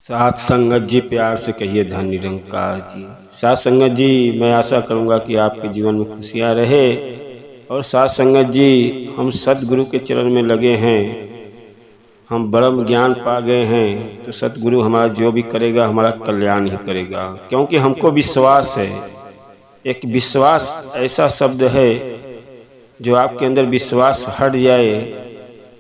साथ संगत जी, प्यार से कहिए धन निरंकार जी। साथ संगत जी, मैं आशा करूंगा कि आपके जीवन में खुशियां रहे। और साथ संगत जी, हम सतगुरु के चरण में लगे हैं, हम ब्रह्म ज्ञान पा गए हैं, तो सतगुरु हमारा जो भी करेगा हमारा कल्याण ही करेगा, क्योंकि हमको विश्वास है। एक विश्वास ऐसा शब्द है, जो आपके अंदर विश्वास हट जाए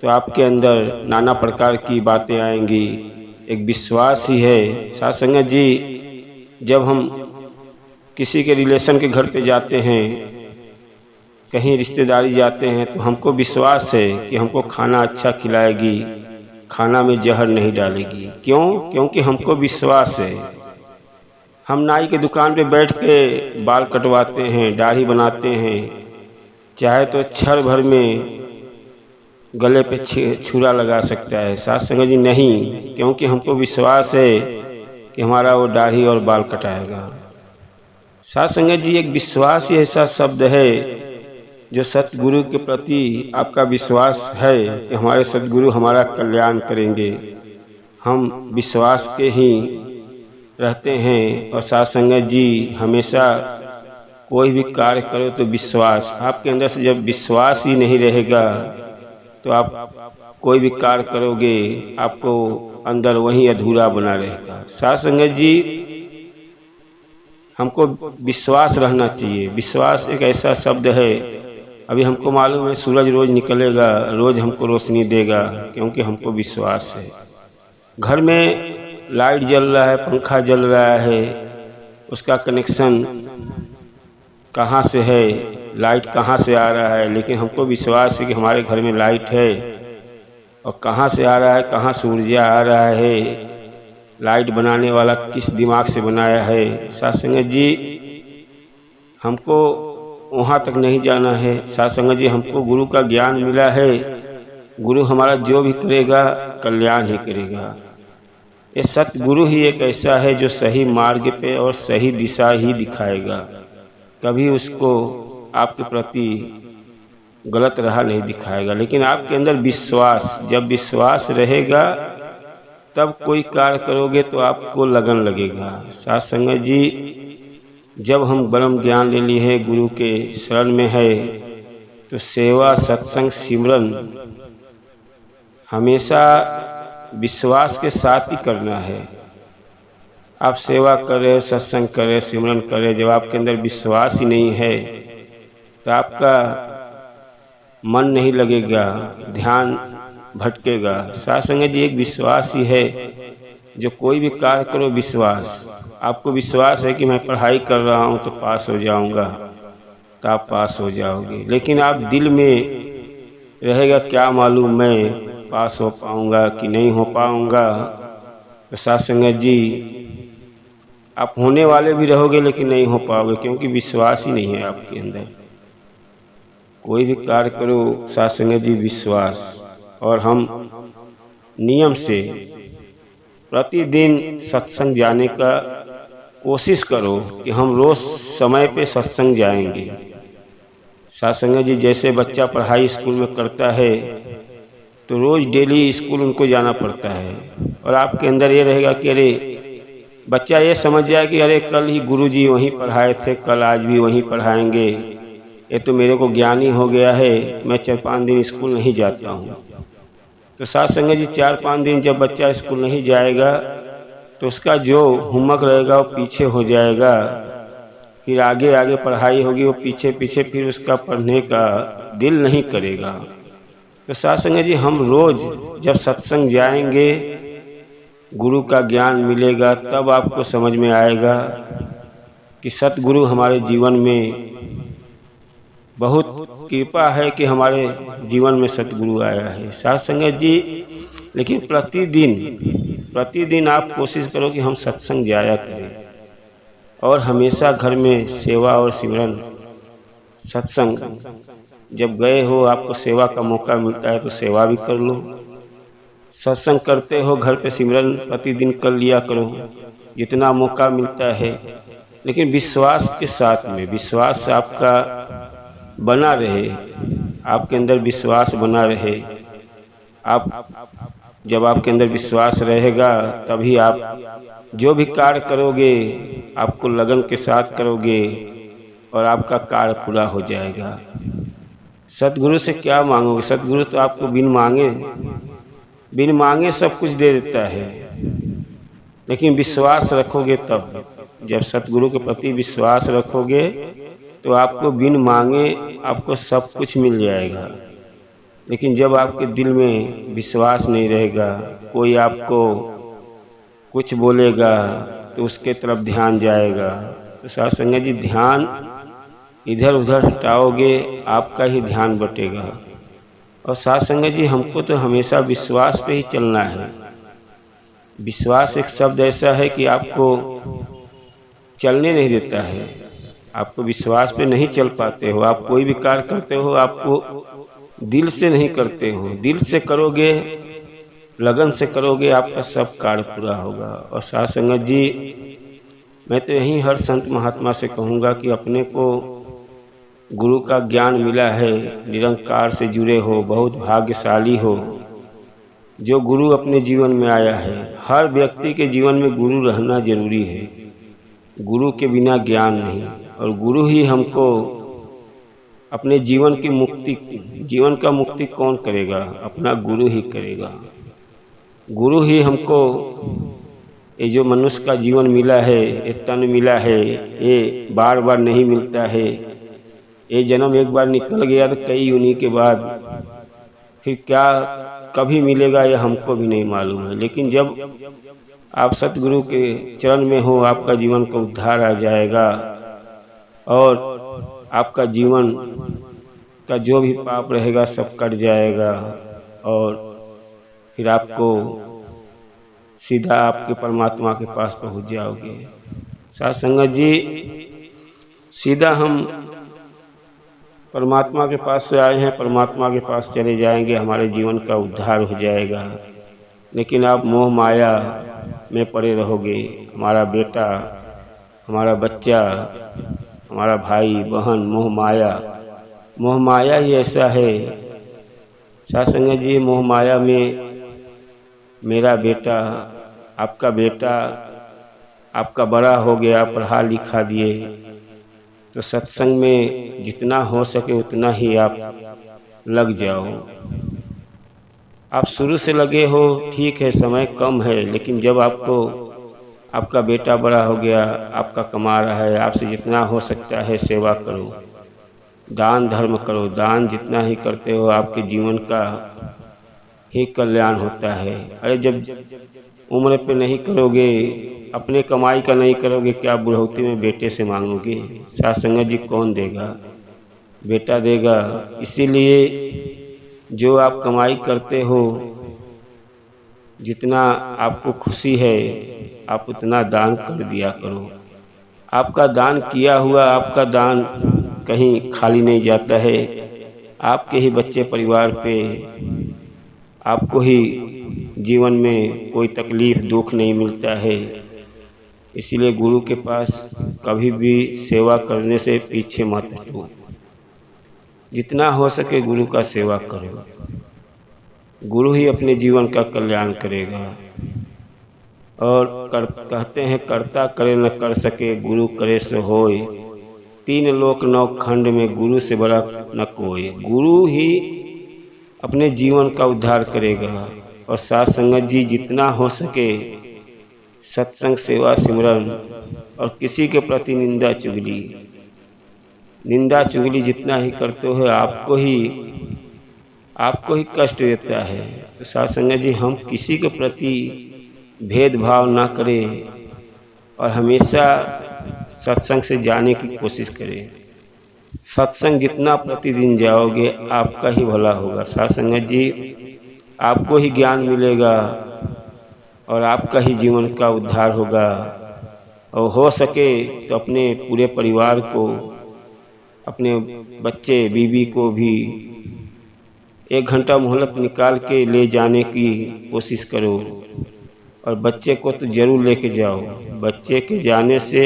तो आपके अंदर नाना प्रकार की बातें आएंगी। एक विश्वास ही है। साथ संगत जी, जब हम किसी के रिलेशन के घर पे जाते हैं, कहीं रिश्तेदारी जाते हैं, तो हमको विश्वास है कि हमको खाना अच्छा खिलाएगी, खाना में जहर नहीं डालेगी। क्यों? क्योंकि हमको विश्वास है। हम नाई के दुकान पे बैठ के बाल कटवाते हैं, दाढ़ी बनाते हैं, चाहे तो क्षण भर में गले पे छुरा लगा सकता है। साथ संगत जी नहीं, क्योंकि हमको विश्वास है कि हमारा वो दाढ़ी और बाल कटाएगा। साथ संगत जी, एक विश्वास ही ऐसा शब्द है, जो सतगुरु के प्रति आपका विश्वास है कि हमारे सतगुरु हमारा कल्याण करेंगे, हम विश्वास के ही रहते हैं। और साथ संगत जी, हमेशा कोई भी कार्य करो तो विश्वास, आपके अंदर से जब विश्वास ही नहीं रहेगा तो आप कोई भी कार्य करोगे, आपको अंदर वही अधूरा बना रहेगा। साथ संगत जी, हमको विश्वास रहना चाहिए। विश्वास एक ऐसा शब्द है, अभी हमको मालूम है सूरज रोज निकलेगा, रोज हमको रोशनी देगा, क्योंकि हमको विश्वास है। घर में लाइट जल रहा है, पंखा जल रहा है, उसका कनेक्शन कहाँ से है, लाइट कहाँ से आ रहा है, लेकिन हमको विश्वास है कि हमारे घर में लाइट है। और कहाँ से आ रहा है, कहाँ से ऊर्जा आ रहा है, लाइट बनाने वाला किस दिमाग से बनाया है। साथ संगत जी, हमको वहाँ तक नहीं जाना है। साथ संगत जी, हमको गुरु का ज्ञान मिला है, गुरु हमारा जो भी करेगा कल्याण ही करेगा। ये सतगुरु ही एक ऐसा है जो सही मार्ग पे और सही दिशा ही दिखाएगा, कभी उसको आपके प्रति गलत राह नहीं दिखाएगा। लेकिन आपके अंदर विश्वास, जब विश्वास रहेगा तब कोई कार्य करोगे तो आपको लगन लगेगा। साथ संगत जी, जब हम ब्रह्म ज्ञान ले लिए है, गुरु के शरण में है, तो सेवा सत्संग सिमरन हमेशा विश्वास के साथ ही करना है। आप सेवा कर रहे हो, सत्संग कर रहे हो, सिमरन कर रहे हो, जब आपके अंदर विश्वास ही नहीं है तो आपका मन नहीं लगेगा, ध्यान भटकेगा। साथ संगत जी, एक विश्वास ही है, जो कोई भी कार्य करो विश्वास। आपको विश्वास है कि मैं पढ़ाई कर रहा हूं तो पास हो जाऊंगा, तो आप पास हो जाओगे। लेकिन आप दिल में रहेगा क्या मालूम मैं पास हो पाऊंगा कि नहीं हो पाऊंगा। तो साथ संगत जी, आप होने वाले भी रहोगे लेकिन नहीं हो पाओगे, क्योंकि विश्वास ही नहीं है आपके अंदर। कोई भी कार्य करो साथ संगत जी, विश्वास। और हम नियम से प्रतिदिन सत्संग जाने का कोशिश करो कि हम रोज समय पे सत्संग जाएंगे। साथ संगत जी, जैसे बच्चा पढ़ाई स्कूल में करता है तो रोज डेली स्कूल उनको जाना पड़ता है, और आपके अंदर ये रहेगा कि अरे, बच्चा ये समझ जाए कि अरे कल ही गुरुजी वहीं पढ़ाए थे, कल आज भी वहीं पढ़ाएंगे, ये तो मेरे को ज्ञान ही हो गया है, मैं 4-5 दिन स्कूल नहीं जाता हूँ। तो साथ संगत जी, 4-5 दिन जब बच्चा स्कूल नहीं जाएगा तो उसका जो होमवर्क रहेगा वो पीछे हो जाएगा, फिर आगे आगे पढ़ाई होगी, वो पीछे पीछे, फिर उसका पढ़ने का दिल नहीं करेगा। तो साथ संगत जी, हम रोज जब सत्संग जाएंगे, गुरु का ज्ञान मिलेगा, तब आपको समझ में आएगा कि सतगुरु हमारे जीवन में बहुत कृपा है कि हमारे जीवन में सतगुरु आया है। साथ संगत जी, लेकिन प्रतिदिन आप कोशिश करो कि हम सत्संग जाया करें, और हमेशा घर में सेवा और सिमरन सत्संग, जब गए हो आपको सेवा का मौका मिलता है तो सेवा भी कर लो, सत्संग करते हो घर पे सिमरन प्रतिदिन कर लिया करो, जितना मौका मिलता है। लेकिन विश्वास के साथ में, विश्वास आपका बना रहे, आपके अंदर विश्वास बना रहे, आप जब आपके अंदर विश्वास रहेगा तभी आप जो भी कार्य करोगे आपको लगन के साथ करोगे और आपका कार्य पूरा हो जाएगा। सतगुरु से क्या मांगोगे? सतगुरु तो आपको बिन मांगे सब कुछ दे देता है, लेकिन विश्वास रखोगे तब। जब सतगुरु के प्रति विश्वास रखोगे तो आपको बिन मांगे आपको सब कुछ मिल जाएगा। लेकिन जब आपके दिल में विश्वास नहीं रहेगा, कोई आपको कुछ बोलेगा तो उसके तरफ ध्यान जाएगा। तो साध संगत जी, ध्यान इधर उधर हटाओगे आपका ही ध्यान बटेगा। और साध संगत जी, हमको तो हमेशा विश्वास पे ही चलना है। विश्वास एक शब्द ऐसा है कि आपको चलने नहीं देता है। आपको विश्वास पे नहीं चल पाते हो। आप कोई भी कार्य करते हो आपको दिल से नहीं करते हो। दिल से करोगे, लगन से करोगे, आपका सब कार्य पूरा होगा। और साध संगत जी, मैं तो यही हर संत महात्मा से कहूँगा कि अपने को गुरु का ज्ञान मिला है, निरंकार से जुड़े हो, बहुत भाग्यशाली हो जो गुरु अपने जीवन में आया है। हर व्यक्ति के जीवन में गुरु रहना जरूरी है। गुरु के बिना ज्ञान नहीं, और गुरु ही हमको अपने जीवन की मुक्ति, जीवन का मुक्ति कौन करेगा? अपना गुरु ही करेगा। गुरु ही हमको ये जो मनुष्य का जीवन मिला है, ये तन मिला है, ये बार बार नहीं मिलता है। ये जन्म एक बार निकल गया तो कई योनि के बाद फिर क्या कभी मिलेगा ये हमको भी नहीं मालूम है। लेकिन जब आप सतगुरु के चरण में हो, आपका जीवन का उद्धार आ जाएगा और आपका जीवन का जो भी पाप रहेगा सब कट जाएगा और फिर आपको सीधा आपके परमात्मा के पास पहुंच जाओगे। साध संगत जी, सीधा हम परमात्मा के पास से आए हैं, परमात्मा के पास चले जाएंगे, हमारे जीवन का उद्धार हो जाएगा। लेकिन आप मोह माया में पड़े रहोगे। हमारा बेटा, हमारा बच्चा, हमारा भाई बहन, मोह माया ही ऐसा है। साध संगत जी, मोह माया में मेरा बेटा, आपका बड़ा हो गया, पढ़ा लिखा दिए, तो सत्संग में जितना हो सके उतना ही आप लग जाओ। आप शुरू से लगे हो, ठीक है, समय कम है, लेकिन जब आपका बेटा बड़ा हो गया, आपका कमा रहा है, आपसे जितना हो सकता है सेवा करो, दान धर्म करो। दान जितना ही करते हो आपके जीवन का ही कल्याण होता है। अरे जब उम्र पे नहीं करोगे, अपने कमाई का नहीं करोगे, क्या बुढ़ौती में बेटे से मांगोगे? साध संगत जी, कौन देगा? बेटा देगा। इसीलिए जो आप कमाई करते हो, जितना आपको खुशी है आप उतना दान कर दिया करो। आपका दान किया हुआ, आपका दान कहीं खाली नहीं जाता है। आपके ही बच्चे परिवार पे आपको ही जीवन में कोई तकलीफ दुख नहीं मिलता है। इसीलिए गुरु के पास कभी भी सेवा करने से पीछे मत हटो। जितना हो सके गुरु का सेवा करो। गुरु ही अपने जीवन का कल्याण करेगा। और कहते हैं, कर्ता करे न कर सके, गुरु करे सो होय। 3 लोक 9 खंड में गुरु से बड़ा न कोई। गुरु ही अपने जीवन का उद्धार करेगा। और साध संगत जी, जितना हो सके सत्संग, सेवा, सिमरन, और किसी के प्रति निंदा चुगली जितना ही करते हो आपको ही कष्ट देता है। तो साध संगत जी, हम किसी के प्रति भेदभाव ना करें और हमेशा सत्संग से जाने की कोशिश करें। सत्संग जितना प्रतिदिन जाओगे आपका ही भला होगा। साध संगत जी, आपको ही ज्ञान मिलेगा और आपका ही जीवन का उद्धार होगा। और हो सके तो अपने पूरे परिवार को, अपने बच्चे बीवी को भी 1 घंटा मोहलत निकाल के ले जाने की कोशिश करो। और बच्चे को तो जरूर लेके जाओ। बच्चे के जाने से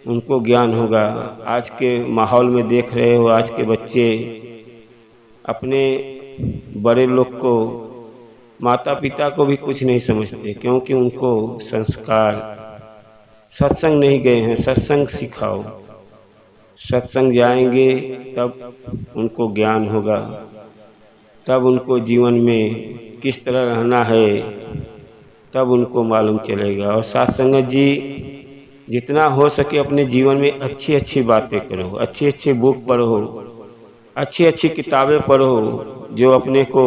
उनको ज्ञान होगा। आज के माहौल में देख रहे हो, आज के बच्चे अपने बड़े लोग को माता पिता को भी कुछ नहीं समझते, क्योंकि उनको संस्कार सत्संग नहीं गए हैं। सत्संग सिखाओ, सत्संग जाएंगे तब उनको ज्ञान होगा, तब उनको जीवन में किस तरह रहना है तब उनको मालूम चलेगा। और साथ संगत जी, जितना हो सके अपने जीवन में अच्छी अच्छी बातें करो, अच्छी अच्छी बुक पढ़ो, अच्छी अच्छी किताबें पढ़ो जो अपने को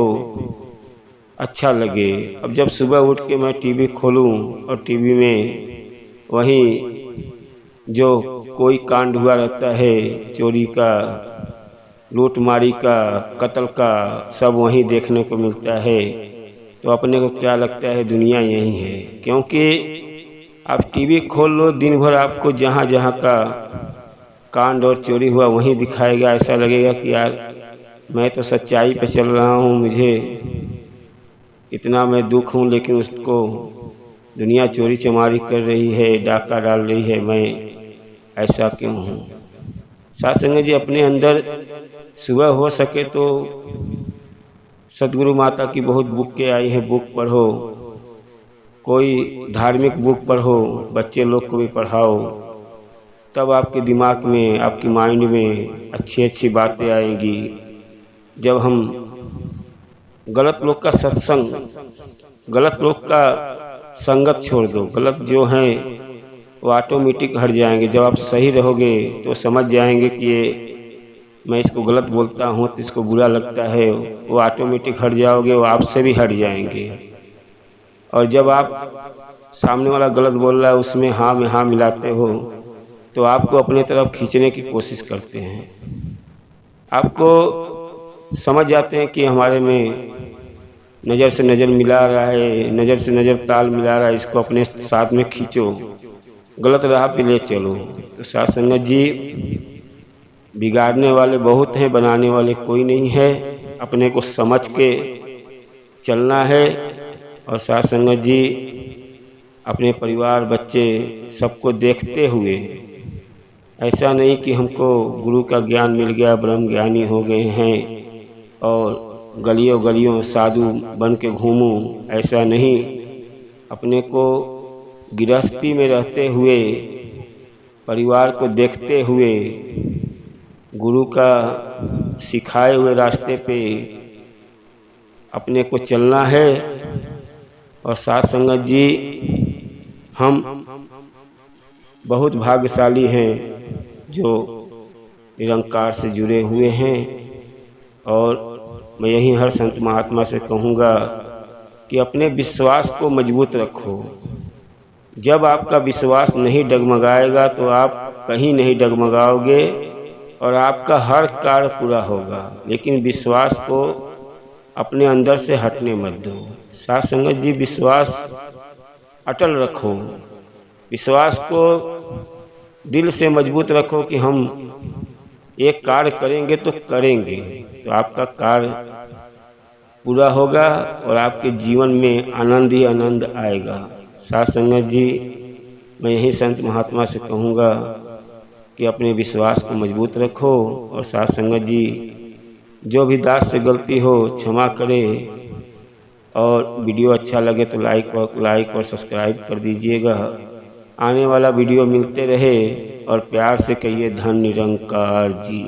अच्छा लगे। अब जब सुबह उठ के मैं टीवी खोलूं और टीवी में वहीं जो कोई कांड हुआ रहता है, चोरी का, लूटमारी का, कत्ल का, सब वहीं देखने को मिलता है, तो अपने को क्या लगता है दुनिया यही है। क्योंकि आप टीवी खोल लो, दिन भर आपको जहाँ जहाँ का कांड और चोरी हुआ वहीं दिखाएगा। ऐसा लगेगा कि यार मैं तो सच्चाई पे चल रहा हूँ, मुझे इतना मैं दुख हूँ, लेकिन उसको दुनिया चोरी चमारी कर रही है, डाका डाल रही है, मैं ऐसा क्यों हूँ। साथ संगत जी, अपने अंदर सुबह हो सके तो सदगुरु माता की बहुत बुकें आई हैं, बुक पढ़ो, कोई धार्मिक बुक पढ़ो, बच्चे लोग को भी पढ़ाओ, तब आपके दिमाग में, आपकी माइंड में अच्छी अच्छी बातें आएंगी। जब हम गलत लोग का सत्संग, गलत लोग का संगत छोड़ दो, गलत जो हैं वो ऑटोमेटिक हट जाएंगे। जब आप सही रहोगे तो समझ जाएंगे कि ये मैं इसको गलत बोलता हूँ तो इसको बुरा लगता है, वो ऑटोमेटिक हट जाओगे, वो आपसे भी हट जाएंगे। और जब आप सामने वाला गलत बोल रहा है उसमें हाँ में हाँ मिलाते हो तो आपको अपने तरफ खींचने की कोशिश करते हैं। आपको समझ जाते हैं कि हमारे में नज़र से नज़र मिला रहा है, नज़र से नज़र ताल मिला रहा है, इसको अपने साथ में खींचो, गलत राह पे ले चलो। तो साथ संगत जी, बिगाड़ने वाले बहुत हैं, बनाने वाले कोई नहीं है। अपने को समझ के चलना है। और साथ संगत जी, अपने परिवार, बच्चे सबको देखते हुए, ऐसा नहीं कि हमको गुरु का ज्ञान मिल गया, ब्रह्म ज्ञानी हो गए हैं और गलियों गलियों साधु बन के घूमूं, ऐसा नहीं। अपने को गृहस्थी में रहते हुए, परिवार को देखते हुए, गुरु का सिखाए हुए रास्ते पे अपने को चलना है। और साथ संगत जी, हम बहुत भाग्यशाली हैं जो निरंकार से जुड़े हुए हैं। और मैं यही हर संत महात्मा से कहूँगा कि अपने विश्वास को मजबूत रखो। जब आपका विश्वास नहीं डगमगाएगा तो आप कहीं नहीं डगमगाओगे और आपका हर कार्य पूरा होगा। लेकिन विश्वास को अपने अंदर से हटने मत दो। साथ संगत जी, विश्वास अटल रखो, विश्वास को दिल से मजबूत रखो कि हम एक कार्य करेंगे तो करेंगे, तो आपका कार्य पूरा होगा और आपके जीवन में आनंद ही आनंद आएगा। साथ संगत जी, मैं यही संत महात्मा से कहूँगा कि अपने विश्वास को मजबूत रखो। और साथ संगत जी, जो भी दास से गलती हो क्षमा करें। और वीडियो अच्छा लगे तो लाइक और सब्सक्राइब कर दीजिएगा। आने वाला वीडियो मिलते रहे और प्यार से कहिए धन निरंकार जी।